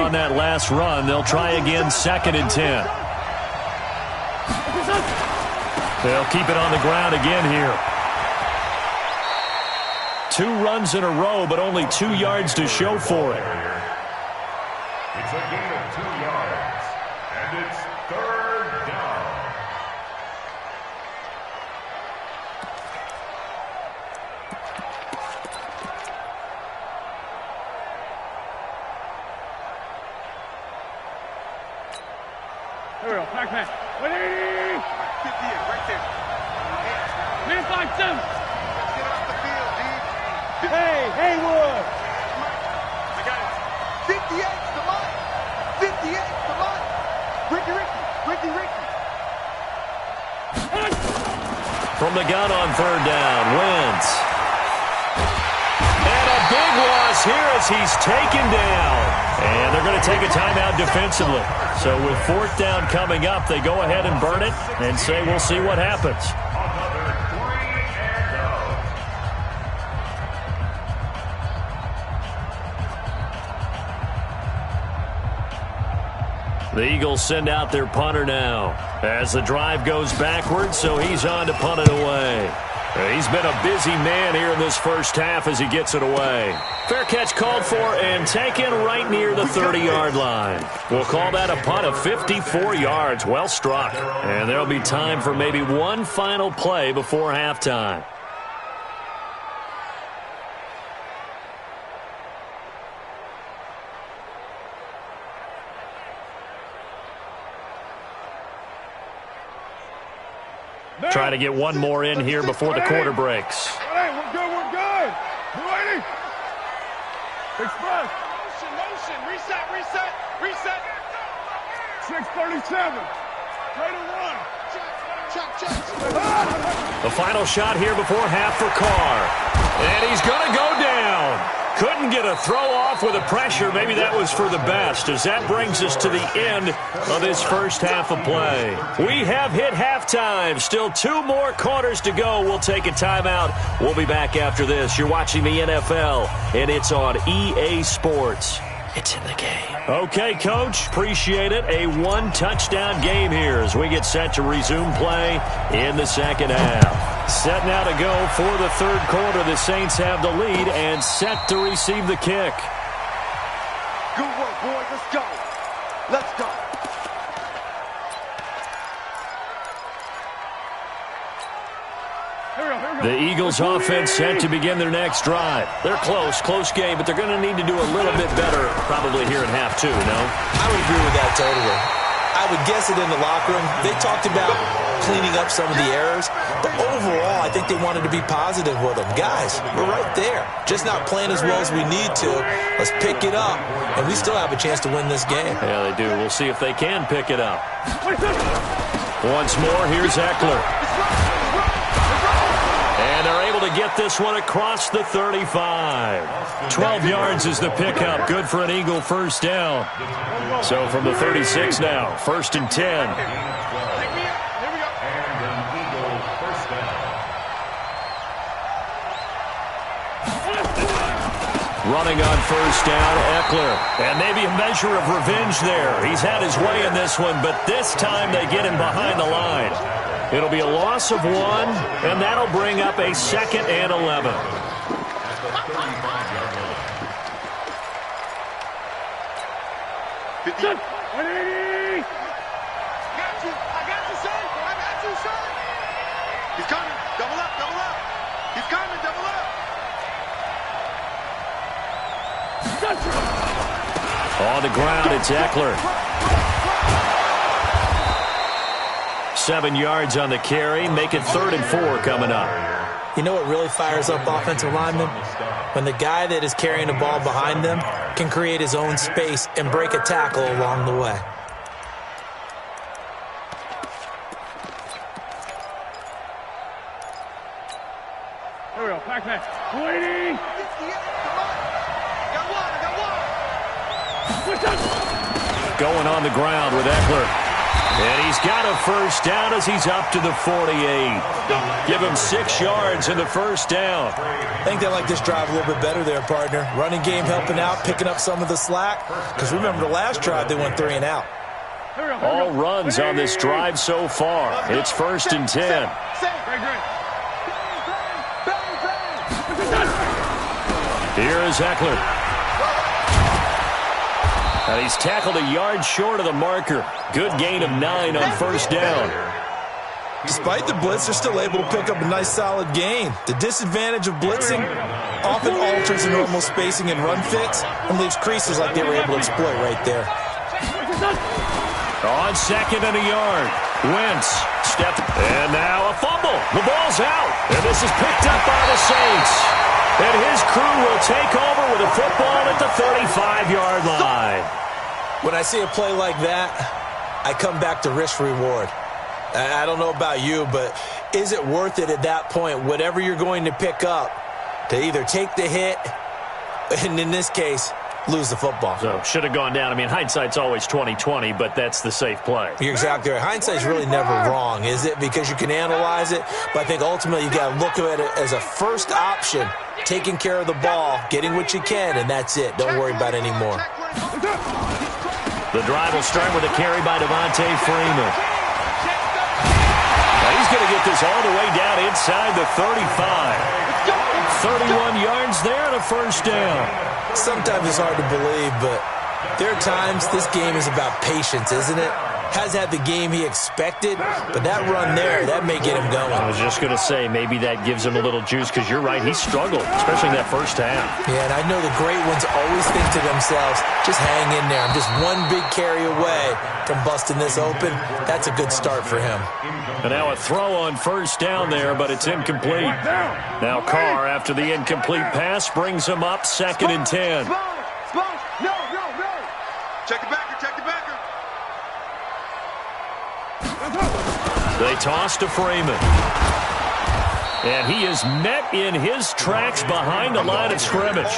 on that last run. They'll try again, 2nd and 10. They'll keep it on the ground again here. 2 runs in a row, but only 2 yards to show for it. It's a gain of 2 yards, and it's 3rd down. Here we go, Pac-Man. 180! 58, right there. Man, 5-2. Let's get off the field, dude. Hey, Haywood! I got it. 58's the money. 58's the money. Ricky. From the gun on 3rd down, Wentz. And a big loss here as he's taken down. And they're going to take a timeout defensively. So with 4th down coming up, they go ahead and burn it and say we'll see what happens. The Eagles send out their punter now as the drive goes backwards, so he's on to punt it away. He's been a busy man here in this first half as he gets it away. Fair catch called for and taken right near the 30-yard line. We'll call that a punt of 54 yards. Well struck. And there'll be time for maybe one final play before halftime. Trying to get one more in here before the quarter breaks. Hey, we're good. You ready? Express. Motion. Reset. 6:37. Ready to run. Check. The final shot here before half for Carr. And he's going to go down. Couldn't get a throw off with the pressure. Maybe that was for the best, as that brings us to the end of this first half of play. We have hit halftime. Still 2 more quarters to go. We'll take a timeout. We'll be back after this. You're watching the NFL, and it's on EA Sports. It's in the game. Okay, Coach. Appreciate it. A 1-touchdown game here as we get set to resume play in the second half. Set now to go for the 3rd quarter. The Saints have the lead and set to receive the kick. Good work, boys. Let's go. The Eagles offense set to begin their next drive. They're close game, but they're going to need to do a little bit better probably here in half 2, no? I would agree with that totally. I would guess it in the locker room. They talked about cleaning up some of the errors, but overall, I think they wanted to be positive with them. Guys, we're right there. Just not playing as well as we need to. Let's pick it up, and we still have a chance to win this game. Yeah, they do. We'll see if they can pick it up. Once more, here's Eckler. And they're able to get this one across the 35. 12 yards is the pickup. Good for an Eagle first down. So from the 36 now, 1st and 10. Running on first down, Eckler. And maybe a measure of revenge there. He's had his way in this one, but this time they get him behind the line. It'll be a loss of 1, and that'll bring up a 2nd and 11. I got you, son. He's coming. Double up. He's coming. Double up. On the ground, it's Eckler. 7 yards on the carry. Make it 3rd and 4 coming up. You know what really fires up offensive linemen? When the guy that is carrying the ball behind them can create his own space and break a tackle along the way. Here we go, Pac-Man. Waiting. Going on the ground with Eckler. And he's got a first down as he's up to the 48. Give him 6 yards in the first down. I think they like this drive a little bit better there, partner. Running game helping out, picking up some of the slack. Because remember, the last drive, they went 3 and out. All runs on this drive so far. It's 1st and 10. Here is Eckler. And he's tackled a yard short of the marker. Good gain of 9 on first down. Despite the blitz, they're still able to pick up a nice, solid gain. The disadvantage of blitzing often alters the normal spacing and run fits and leaves creases like they were able to exploit right there. On 2nd and a yard. Wentz stepped. And now a fumble. The ball's out. And this is picked up by the Saints. And his crew will take over with a football at the 35-yard line. When I see a play like that, I come back to risk-reward. I don't know about you, but is it worth it at that point, whatever you're going to pick up, to either take the hit, and in this case, lose the football? So, should have gone down. I mean, hindsight's always 20/20, but that's the safe play. You're exactly right. Hindsight's really never wrong, is it? Because you can analyze it, but I think ultimately you got to look at it as a first option, taking care of the ball, getting what you can, and that's it. Don't worry about any more. The drive will start with a carry by Devontae Freeman. Now he's going to get this all the way down inside the 35. 31 yards there and a first down. Sometimes it's hard to believe, but there are times this game is about patience, isn't it? Hasn't had the game he expected, but that run there, that may get him going. I was just going to say, maybe that gives him a little juice, because you're right, he struggled, especially in that first half. Yeah, and I know the great ones always think to themselves, just hang in there. I'm just one big carry away from busting this open. That's a good start for him. And now a throw on first down there, but it's incomplete. Now Carr, after the incomplete pass, brings him up 2nd and 10. No. Check the backer, check the backer. They toss to Freeman. And he is met in his tracks behind the line of scrimmage.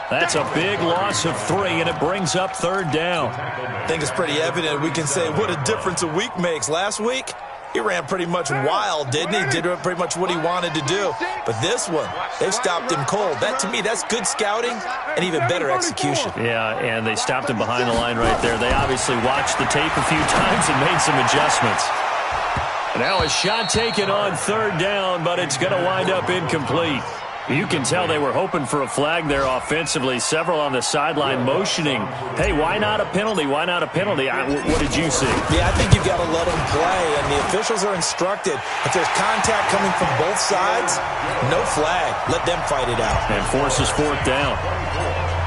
That's a big loss of 3, and it brings up 3rd down. I think it's pretty evident. We can say what a difference a week makes. Last week, he ran pretty much wild, didn't he? Did pretty much what he wanted to do. But this one, they've stopped him cold. That, to me, that's good scouting and even better execution. Yeah, and they stopped him behind the line right there. They obviously watched the tape a few times and made some adjustments. Now a shot taken on 3rd down, but it's going to wind up incomplete. You can tell they were hoping for a flag there offensively. Several on the sideline motioning, hey, why not a penalty? Why not a penalty? What did you see? Yeah, I think you've got to let them play, and the officials are instructed. If there's contact coming from both sides, no flag. Let them fight it out. And forces 4th down.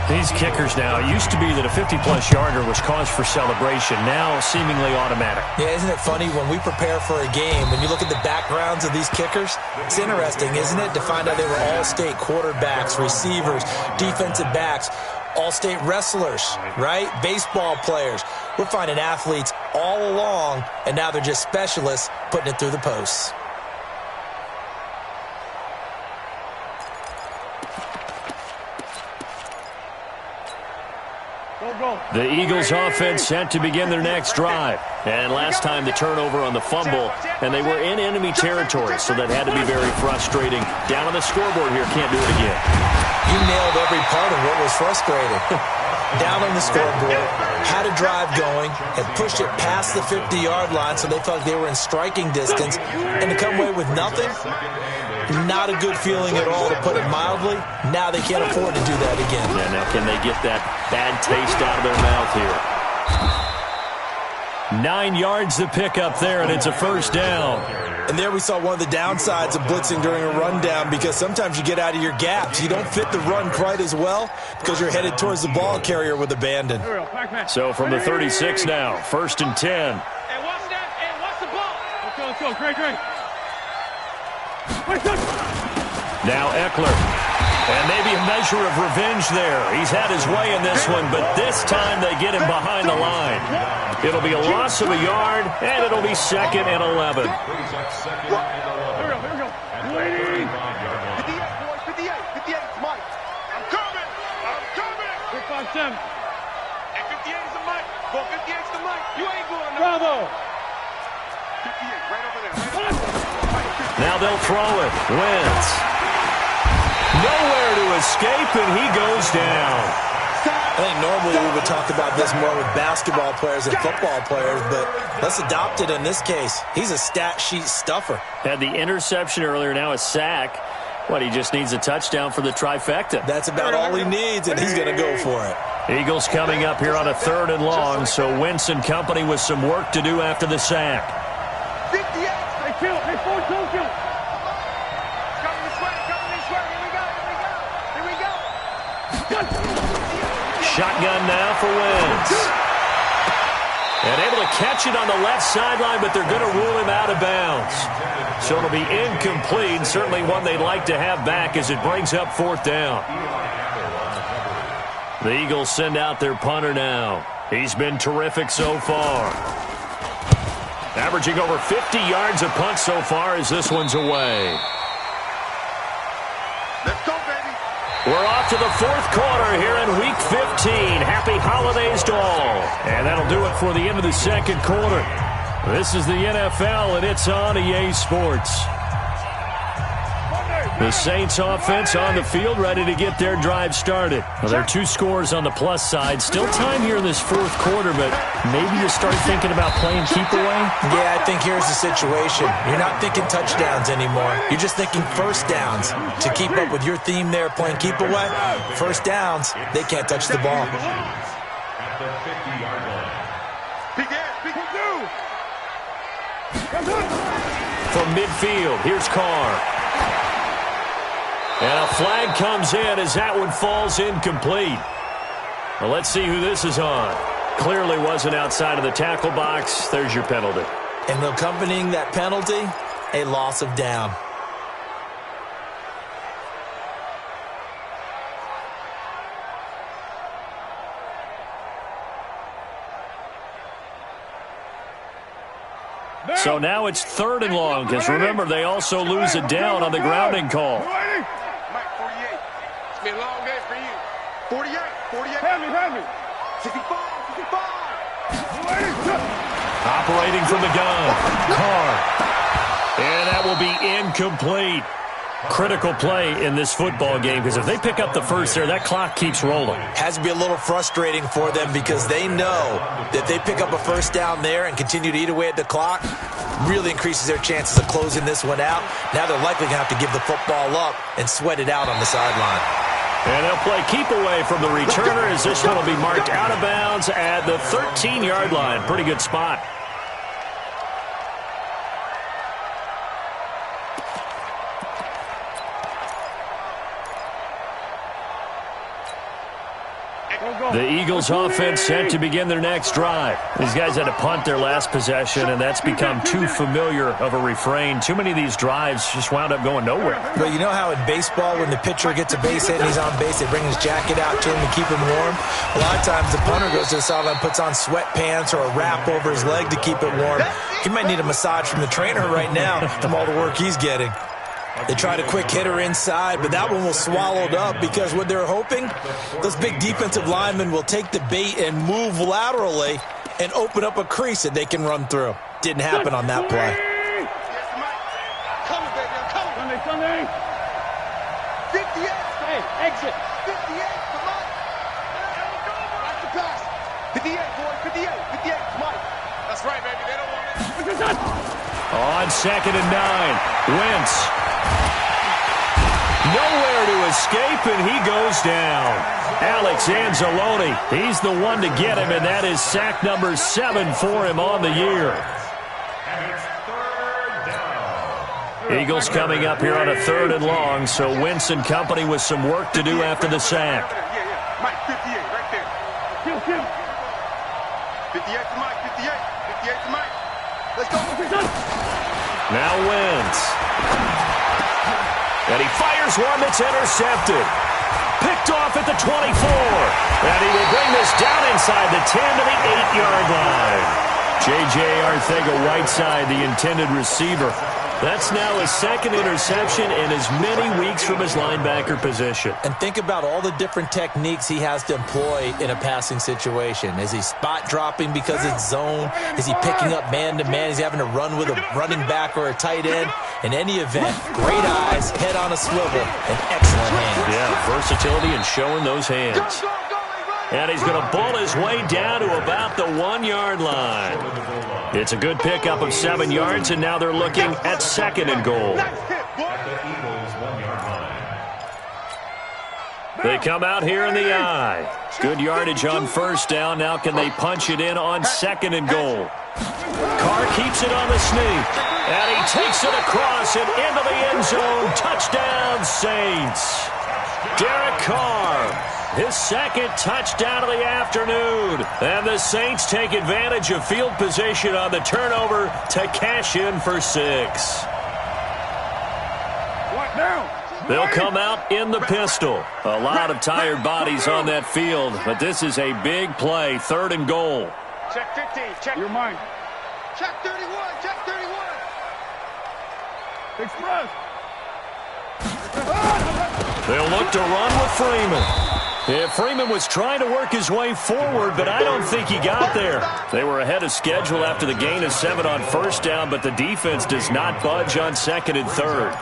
These kickers now, it used to be that a 50-plus yarder was cause for celebration, now seemingly automatic. Yeah, isn't it funny when we prepare for a game, when you look at the backgrounds of these kickers, it's interesting, isn't it, to find out they were all-state quarterbacks, receivers, defensive backs, all-state wrestlers, right? Baseball players. We're finding athletes all along, and now they're just specialists putting it through the posts. The Eagles offense set to begin their next drive. And last time the turnover on the fumble, and they were in enemy territory, so that had to be very frustrating. Down on the scoreboard here, can't do it again. You nailed every part of what was frustrating. Down on the scoreboard, had a drive going, and pushed it past the 50-yard line so they felt like they were in striking distance, and to come away with nothing, not a good feeling at all, to put it mildly. Now they can't afford to do that again. Yeah, now can they get that bad taste out of their mouth here? 9 yards to pick up there, and it's a first down. And there we saw one of the downsides of blitzing during a rundown, because sometimes you get out of your gaps. You don't fit the run quite as well because you're headed towards the ball carrier with abandon. So from the 36 now, 1st and 10. And watch that, and watch the ball. Let's go, great. Now Eckler. And maybe a measure of revenge there. He's had his way in this one, but this time they get him behind the line. It'll be a loss of a yard, and it'll be 2nd and 11. Here we go. 58, boys, 58. It's Mike. I'm coming. 5-7. And 58 is the Mike. Well, 58 is the Mike. You ain't going nowhere. Bravo. Now they'll throw it. Wentz. Nowhere to escape, and he goes down. I think normally we would talk about this more with basketball players and football players, but let's adopt it in this case. He's a stat sheet stuffer. Had the interception earlier, now a sack. What, he just needs a touchdown for the trifecta. That's about all he needs, and he's going to go for it. Eagles coming up here on a 3rd and long, so Wentz and company with some work to do after the sack. 58. Hey, Phil. Hey, 4-2, Phil. Coming this way. Here we go. Shotgun now for Wentz. And able to catch it on the left sideline, but they're going to rule him out of bounds. So it'll be incomplete, certainly one they'd like to have back as it brings up 4th down. The Eagles send out their punter now. He's been terrific so far. Averaging over 50 yards a punt so far as this one's away. Let's go, baby. We're off to the 4th quarter here in Week 15. Happy holidays to all. And that'll do it for the end of the 2nd quarter. This is the NFL, and it's on EA Sports. The Saints offense on the field, ready to get their drive started. Well, there are 2 scores on the plus side. Still time here in this 4th quarter, but maybe you start thinking about playing keep away? Yeah, I think here's the situation. You're not thinking touchdowns anymore. You're just thinking first downs. To keep up with your theme there, playing keep away, first downs, they can't touch the ball. At the 50-yard line. From midfield, here's Carr. And a flag comes in as that one falls incomplete. Well, let's see who this is on. Clearly wasn't outside of the tackle box. There's your penalty. And accompanying that penalty, a loss of down. So now it's 3rd and long, because remember, they also lose a down on the grounding call. Mike, 48. It's been a long day for you. 48. Have me. 65. Operating from the gun. Carr. And that will be incomplete. Critical play in this football game, because if they pick up the first there, that clock keeps rolling. Has to be a little frustrating for them because they know that they pick up a first down there and continue to eat away at the clock, really increases their chances of closing this one out. Now they're likely going to have to give the football up and sweat it out on the sideline. And they'll play keep away from the returner as this one will be marked out of bounds at the 13-yard line. Pretty good spot. The Eagles offense set to begin their next drive. These guys had to punt their last possession, and that's become too familiar of a refrain. Too many of these drives just wound up going nowhere. But you know how in baseball, when the pitcher gets a base hit and he's on base, they bring his jacket out to him to keep him warm? A lot of times the punter goes to the sideline, puts on sweatpants or a wrap over his leg to keep it warm. He might need a massage from the trainer right now from all the work he's getting. They tried a quick hitter inside, but that one was swallowed up because what they're hoping, those big defensive linemen will take the bait and move laterally and open up a crease that they can run through. Didn't happen on that play. Coming, baby, I'm coming. Sunday. 58. Hey, exit. 58, come on. Watch the pass. 58, boy, 58, Mike. That's right, baby, they don't want it. On 2nd and 9, Wentz. Nowhere to escape, and he goes down. Alex Anzalone, he's the one to get him, and that is sack number 7 for him on the year. And it's 3rd down. Eagles coming up here on a 3rd and long, so Wentz and company with some work to do after the sack. Yeah. Mike, 58, right there. Kill. 58 to Mike, 58 to Mike. Let's go. Now Wentz. And he fires one that's intercepted. Picked off at the 24. And he will bring this down inside the 10 to the 8-yard line. J.J. Arcega-Whiteside, the intended receiver. That's now his second interception in as many weeks from his linebacker position. And think about all the different techniques he has to employ in a passing situation. Is he spot dropping because it's zone? Is he picking up man-to-man? Is he having to run with a running back or a tight end? In any event, great eyes, head on a swivel, and excellent hands. Yeah, versatility and showing those hands. And he's going to ball his way down to about the 1-yard line. It's a good pickup of 7 yards, and now they're looking at 2nd and goal. They come out here in the eye. Good yardage on 1st down. Now can they punch it in on 2nd and goal? Carr keeps it on the sneak, and he takes it across and into the end zone. Touchdown, Saints. Derek Carr, his 2nd touchdown of the afternoon. And the Saints take advantage of field position on the turnover to cash in for 6. They'll come out in the pistol. A lot of tired bodies on that field, but this is a big play. 3rd and goal. Check 15. Check your mind. Check 31. Check 31. Express. They'll look to run with Freeman. Yeah, Freeman was trying to work his way forward, but I don't think he got there. They were ahead of schedule after the gain of 7 on 1st down, but the defense does not budge on 2nd and 3rd.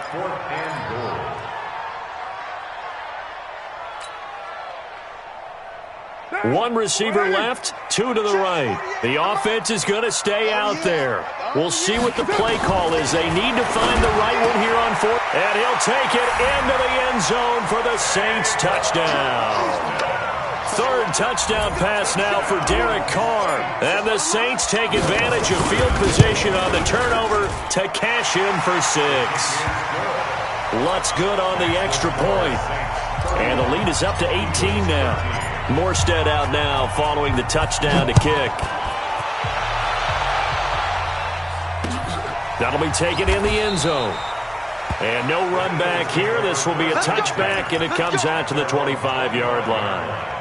One receiver left, 2 to the right. The offense is going to stay out there. We'll see what the play call is. They need to find the right one here on 4th. And he'll take it into the end zone for the Saints touchdown. 3rd touchdown pass now for Derek Carr. And the Saints take advantage of field position on the turnover to cash in for 6. Lutz good on the extra point. And the lead is up to 18 now. Morstead out now following the touchdown to kick. That'll be taken in the end zone. And no run back here. This will be a touchback, and it comes out to the 25-yard line.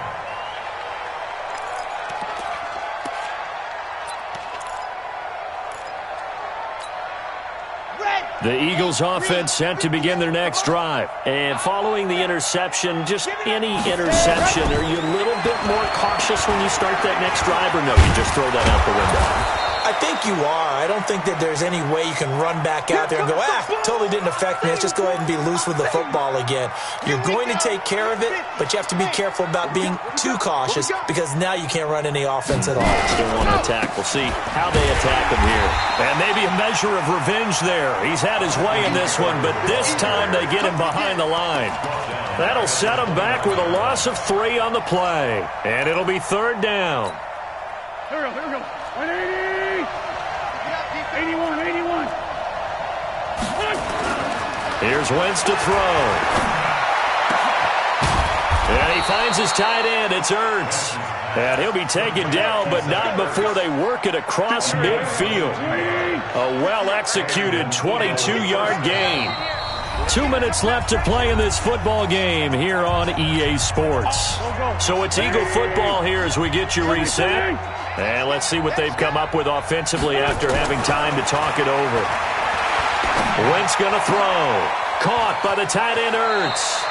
The Eagles offense set to begin their next drive. And following the interception, just any interception, are you a little bit more cautious when you start that next drive, or no, you just throw that out the window? I think you are. I don't think that there's any way you can run back out there and go, totally didn't affect me. Let's just go ahead and be loose with the football again. You're going to take care of it, but you have to be careful about being too cautious because now you can't run any offense at all. Still want to attack. We'll see how they attack him here. And maybe a measure of revenge there. He's had his way in this one, but this time they get him behind the line. That'll set him back with a loss of 3 on the play. And it'll be 3rd down. Here we go. 180. 81. Here's Wentz to throw. And he finds his tight end. It's Ertz. And he'll be taken down, but not before they work it across midfield. A well-executed 22-yard gain. 2 minutes left to play in this football game here on EA Sports. So it's Eagle football here as we get you reset. And let's see what they've come up with offensively after having time to talk it over. Wentz going to throw. Caught by the tight end Ertz.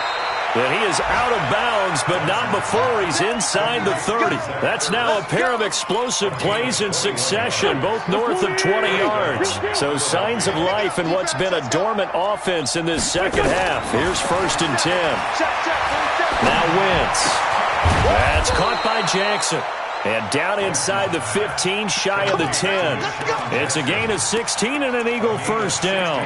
And he is out of bounds, but not before he's inside the 30. That's now a pair of explosive plays in succession, both north of 20 yards. So signs of life in what's been a dormant offense in this second half. Here's 1st and 10. Now Wentz. That's caught by Jackson. And down inside the 15, shy of the 10. It's a gain of 16 and an Eagle 1st down.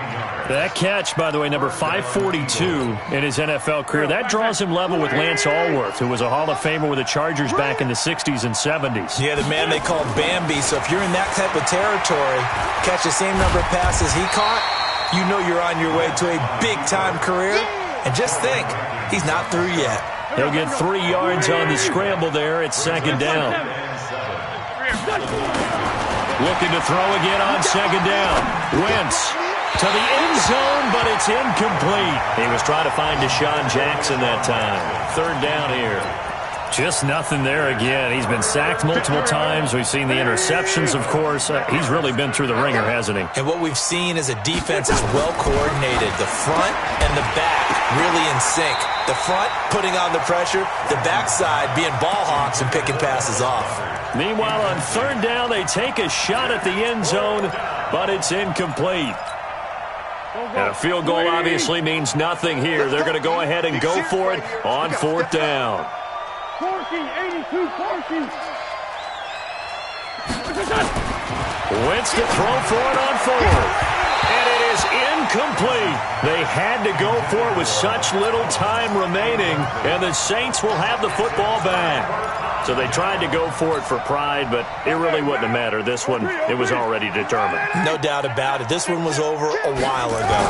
That catch, by the way, number 542 in his NFL career. That draws him level with Lance Allworth, who was a Hall of Famer with the Chargers back in the 60s and 70s. Yeah, the man they called Bambi. So if you're in that type of territory, catch the same number of passes he caught, you know you're on your way to a big-time career. And just think, he's not through yet. He'll get 3 yards on the scramble there. It's 2nd down. Looking to throw again on 2nd down. Wentz to the end zone, but it's incomplete. He was trying to find Deshaun Jackson that time. 3rd down here. Just nothing there again. He's been sacked multiple times. We've seen the interceptions, of course. He's really been through the ringer, hasn't he? And what we've seen is a defense is well coordinated. The front and the back really in sync. The front putting on the pressure, the backside being ball hawks and picking passes off. Meanwhile, on third down, they take a shot at the end zone, but it's incomplete. And a field goal obviously means nothing here. They're going to go ahead and go for it on fourth down. 82-40. Wentz to throw for it on fourth. And it is incomplete. They had to go for it with such little time remaining, and the Saints will have the football back. So they tried to go for it for pride, but it really wouldn't have mattered. This one, it was already determined. No doubt about it. This one was over a while ago.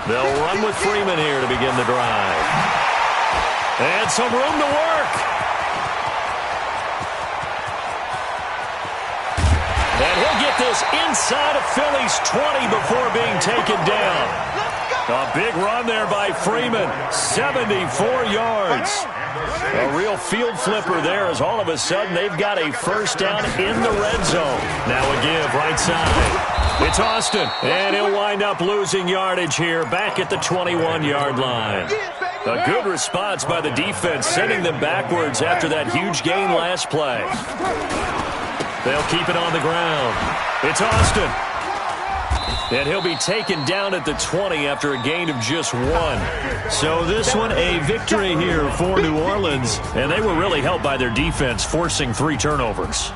They'll run with Freeman here to begin the drive. And some room to work. And he'll get this inside of Philly's 20 before being taken down. A big run there by Freeman, 74 yards. A real field flipper there as all of a sudden they've got a first down in the red zone. Now a give right side. It's Austin, and he'll wind up losing yardage here back at the 21-yard line. A good response by the defense, sending them backwards after that huge gain last play. They'll keep it on the ground. It's Austin. And he'll be taken down at the 20 after a gain of just 1. So this one a victory here for New Orleans. And they were really helped by their defense, forcing 3 turnovers.